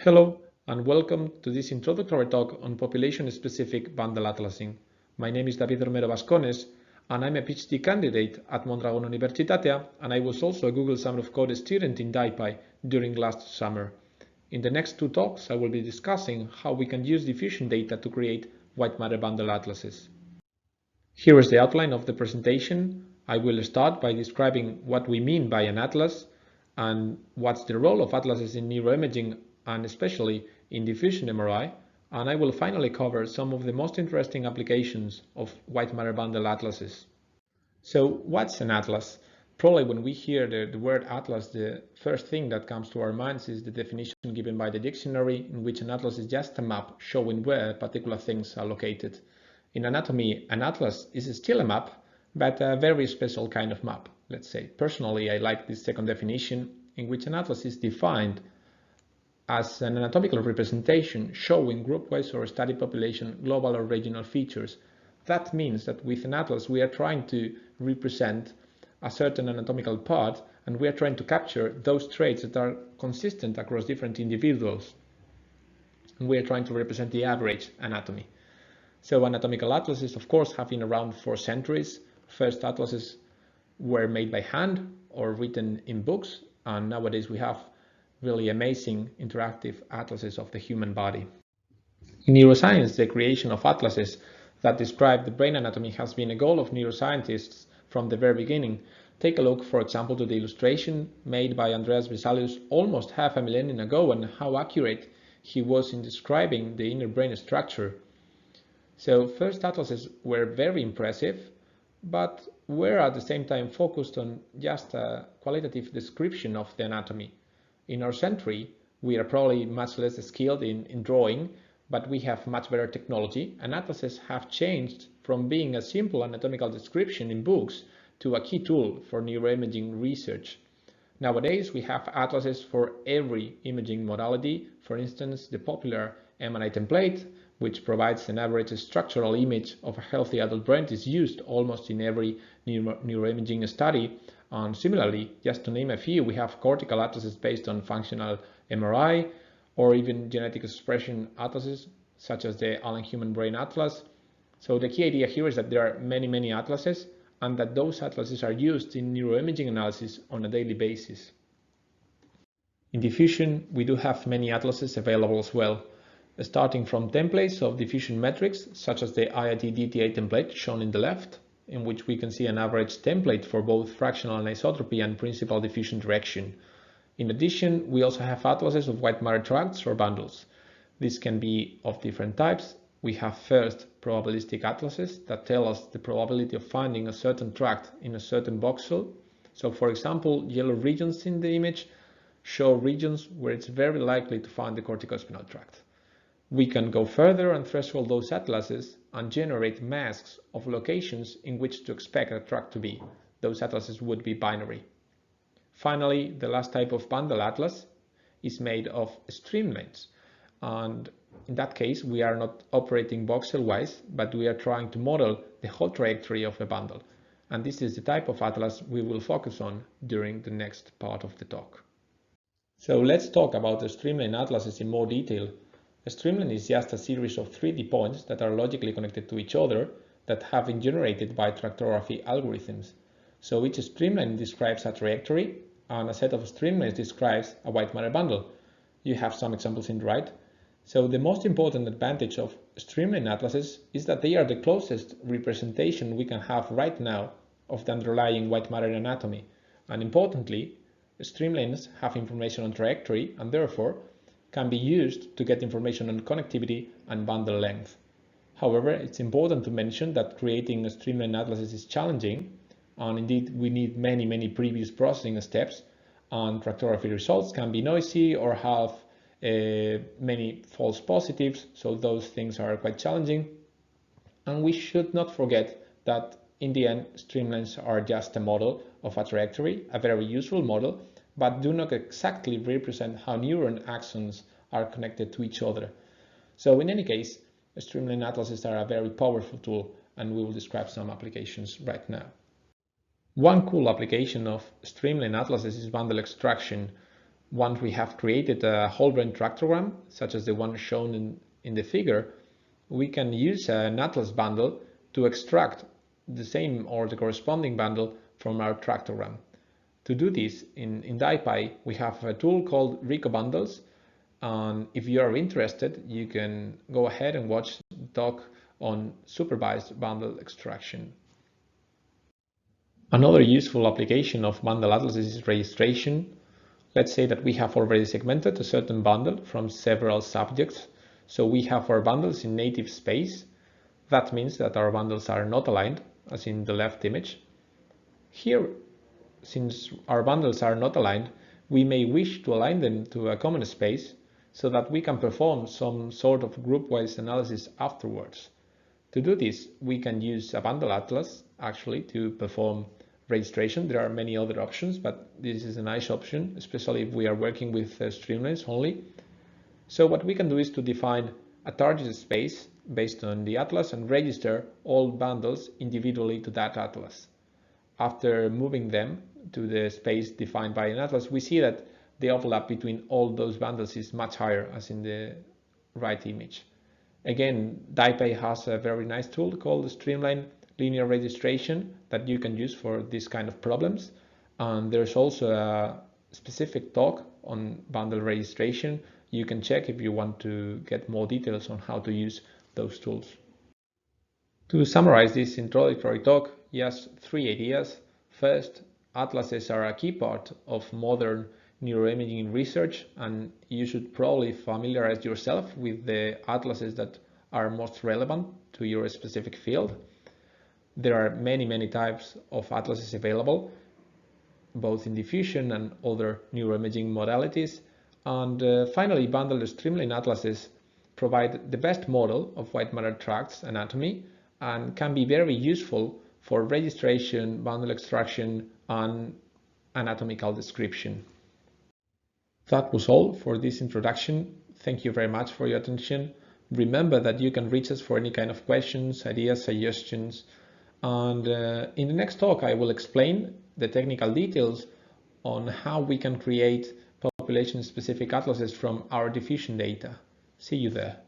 Hello and welcome to this introductory talk on population-specific BundleAtlasing. My name is Romero and I'm a PhD candidate at Mondragon Unibertsitatea, and I was also a Google Summer of Code student in DIPY during last summer. In the next two talks, I will be discussing how we can use diffusion data to create white matter bundle atlases. Here is the outline of the presentation. I will start by describing what we mean by an atlas and what's the role of atlases in neuroimaging and especially in diffusion MRI, and I will finally cover some of the most interesting applications of white matter bundle atlases. So what's an atlas? Probably when we hear the word atlas, the first thing that comes to our minds is the definition given by the dictionary, in which an atlas is just a map showing where particular things are located. In anatomy, an atlas is still a map, but a very special kind of map, let's say. Personally, I like this second definition, in which an atlas is defined as an anatomical representation showing group-wise or study population global or regional features. That means that with an atlas we are trying to represent a certain anatomical part, and we are trying to capture those traits that are consistent across different individuals. And we are trying to represent the average anatomy. So anatomical atlases, of course, have been around for centuries. First atlases were made by hand or written in books, and nowadays we have really amazing interactive atlases of the human body. In neuroscience, the creation of atlases that describe the brain anatomy has been a goal of neuroscientists from the very beginning. Take a look, for example, to the illustration made by Andreas Vesalius almost half a millennium ago and how accurate he was in describing the inner brain structure. So first atlases were very impressive, but were at the same time focused on just a qualitative description of the anatomy. In our century, we are probably much less skilled in drawing, but we have much better technology, and atlases have changed from being a simple anatomical description in books to a key tool for neuroimaging research. Nowadays, we have atlases for every imaging modality. For instance, the popular MRI template, which provides an average structural image of a healthy adult brain, is used almost in every neuroimaging study. And similarly, just to name a few, we have cortical atlases based on functional MRI, or even genetic expression atlases, such as the Allen Human Brain Atlas. So the key idea here is that there are many atlases, and that those atlases are used in neuroimaging analysis on a daily basis. In diffusion, we do have many atlases available as well, starting from templates of diffusion metrics, such as the IIT DTA template shown in the left, in which we can see an average template for both fractional anisotropy and principal diffusion direction. In addition, we also have atlases of white matter tracts or bundles. These can be of different types. We have first probabilistic atlases that tell us the probability of finding a certain tract in a certain voxel. So for example, yellow regions in the image show regions where it's very likely to find the corticospinal tract. We can go further and threshold those atlases and generate masks of locations in which to expect a tract to be. Those atlases would be binary. Finally, the last type of bundle atlas is made of streamlines, and in that case we are not operating voxel-wise, but we are trying to model the whole trajectory of a bundle, and this is the type of atlas we will focus on during the next part of the talk. So let's talk about the streamline atlases in more detail. A streamline is just a series of 3D points that are logically connected to each other that have been generated by tractography algorithms. So each streamline describes a trajectory, and a set of streamlines describes a white matter bundle. You have some examples in the right. So the most important advantage of streamline atlases is that they are the closest representation we can have right now of the underlying white matter anatomy. And importantly, streamlines have information on trajectory and therefore can be used to get information on connectivity and bundle length. However, it's important to mention that creating a streamline atlases is challenging, and indeed we need many previous processing steps, and tractography results can be noisy or have many false positives, so those things are quite challenging. And we should not forget that in the end, streamlines are just a model of a trajectory, a very useful model, but do not exactly represent how neuron axons are connected to each other. So in any case, streamline atlases are a very powerful tool, and we will describe some applications right now. One cool application of streamline atlases is bundle extraction. Once we have created a whole brain tractogram, such as the one shown in the figure, we can use an atlas bundle to extract the same or the corresponding bundle from our tractogram. To do this, in DIPY, we have a tool called Rico Bundles, and if you are interested, you can go ahead and watch the talk on supervised bundle extraction. Another useful application of BundleAtlasing is registration. Let's say that we have already segmented a certain bundle from several subjects. So we have our bundles in native space. That means that our bundles are not aligned, as in the left image. Here, since our bundles are not aligned, we may wish to align them to a common space so that we can perform some sort of group-wise analysis afterwards. To do this, we can use a bundle atlas actually to perform registration. There are many other options, but this is a nice option, especially if we are working with streamlines only. So what we can do is to define a target space based on the atlas and register all bundles individually to that atlas. After moving them to the space defined by an atlas, we see that the overlap between all those bundles is much higher, as in the right image. Again, DIPY has a very nice tool called Streamline Linear Registration that you can use for this kind of problems. And there's also a specific talk on bundle registration. You can check if you want to get more details on how to use those tools. To summarize this introductory talk, yes, 3 ideas. First, atlases are a key part of modern neuroimaging research, and you should probably familiarize yourself with the atlases that are most relevant to your specific field. There are many types of atlases available, both in diffusion and other neuroimaging modalities. And finally, bundled streamline atlases provide the best model of white matter tracts anatomy and can be very useful for registration, bundle extraction, and anatomical description. That was all for this introduction. Thank you very much for your attention. Remember that you can reach us for any kind of questions, ideas, suggestions. And in the next talk, I will explain the technical details on how we can create population-specific atlases from our diffusion data. See you there.